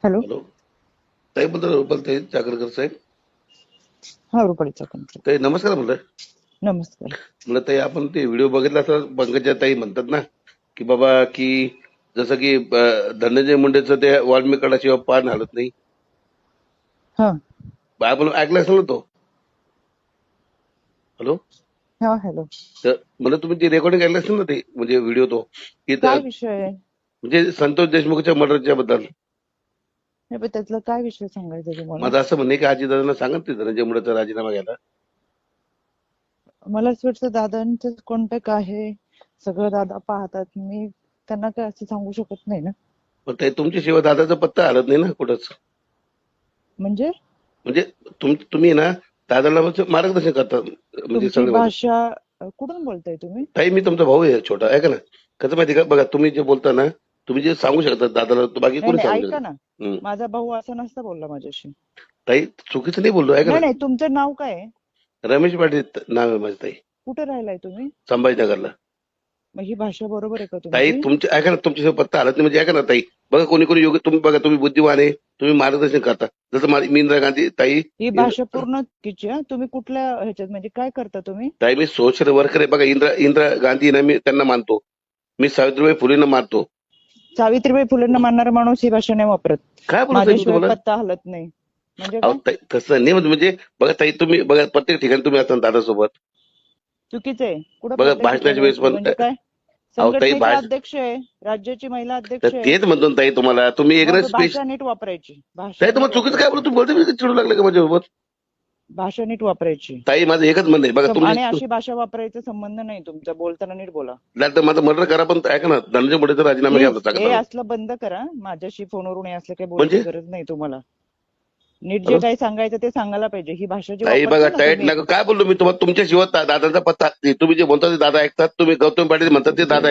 Hello. Hello. ताई बोलताय चाकरकर साहेब. हा, रुपालीचा कंट्रोल. ताई नमस्कार म्हणलं. नमस्कार. म्हणलं ताई आपण ते व्हिडिओ बघितला असं पंकजा ताई म्हणतात ना की बाबा की जसं की धनंजय मुंडेचं ते वाल्मिक कडाशिवाय पान हलत नाही. हा आपण ऐकलं असेल ना तो. हॅलो. हा. हॅलो. तर मला तुम्ही ती रेकॉर्डिंग ऐकलं असेल ना ते म्हणजे व्हिडिओ तो की काय विषय आहे? म्हणजे संतोष देशमुखच्या मर्डरच्या बद्दल. नाही, पण त्यातला काय विषय सांगायचा तुम्हाला? माझं असं म्हणणं आहे की आजीदादांना सांगा ते धनंजय मुंडेचा राजीनामा घ्यायला. मला असं वाटतं दादांचं कॉन्टॅक्ट आहे, सगळं दादा पाहतात. मी त्यांना काय असं सांगू शकत नाही ना. पण ताई तुमच्याशिवाय दादाचा पत्ता हलत नाही ना कुठंच. म्हणजे म्हणजे तुम्ही ना दादाला मार्गदर्शन करता म्हणजे तुमची सगळे. भाषा कुठून बोलताय तुम्ही? ताई मी तुमचा भाऊ आहे छोटा, ऐका ना. कसं माहिती का, बघा तुम्ही जे बोलता ना, तुम्ही जे सांगू शकता दादाला बाकी नाही कोणी नाही, सांगू ऐका शकत. ना. हम्म. माझा भाऊ असं नसता बोलला माझ्याशी. ताई चुकीचं नाही बोललो, ऐका नाही ना. नाही, तुमचं नाव काय आहे? रमेश पाटील नाव आहे माझं ताई. कुठे राहिलाय तुम्ही? संभाजीनगरला. मग ही भाषा बरोबर आहे का ताई तुमची? तुमचे ऐका ना, तुमच्याशिवाय पत्ता हलत नाही म्हणजे ऐका ना ताई. बघा कोणी कोणी योग्य, तुम्ही बघा तुम्ही बुद्धिमान आहे, तुम्ही मार्गदर्शन करता. जसं मी इंदिरा गांधी ताई. ही भाषा पूर्ण चुकीची आहे. तुम्ही कुठल्या ह्याच्यात म्हणजे काय करता तुम्ही? ताई मी सोशल वर्कर आहे. बघा इंदिरा गांधी ना मी त्यांना मानतो. मी सावित्रीबाई फुलेंना मानतो. सावित्रीबाई फुलेंना मानणारा माणूस ही भाषा नाही वापरत. काय बोलत माझ्याशिवाय तुम्हाला? पत्ता हलत नाही म्हणजे अहो काय? ताई तसं नाही म्हणजे बघा ताई तुम्ही बघा प्रत्येक ठिकाणी तुम्ही असता दादासोबत. चुकीचं आहे. कुठं बघा प्रत्येक भाषणाच्या ठिकाणी वेळेस असतं पण म्हणजे काय? अहो ताई संघटनेची अध्यक्ष आहे, राज्याची महिला तर अध्यक्ष आहे. तेच म्हणतो ना ताई तुम्हाला, तुम्ही एक मग स्पेस. भाषा नीट वापरायची. भाषा ताई नीट तुम्हाला चुकीचं काय बोलतो, वापरायची. तुम्ही बोलते मी चिडू लागले का माझ्यासोबत. भाषा नीट वापरायची. ताई माझं एकच म्हणणं आहे, बघा आणि तुमची अशी भाषा वापरायचा संबंध नाही तुमचा. बोलताना नीट बोला तर माझं मर्डर करा, पण ऐका ना धनंजय मुंडेचा राजीनामा घ्या प्लीज. हे सांगता. असलं बंद करा. माझ्याशी फोनवरून हे असलं काही बोलायची म्हणजे गरज नाही तुम्हाला. नीट जे काही सांगायचं ते सांगायला पाहिजे. ही भाषा जी ताई बघा वापरता ना टाईट तुम्ही. नका काय बोललो मी तुम्हाला, तुमच्याशिवाय दादाचा पत्ता तुम्ही जे बोलता ते दादा ऐकतात, तुम्ही गौतम पाटील म्हणतात ते दादा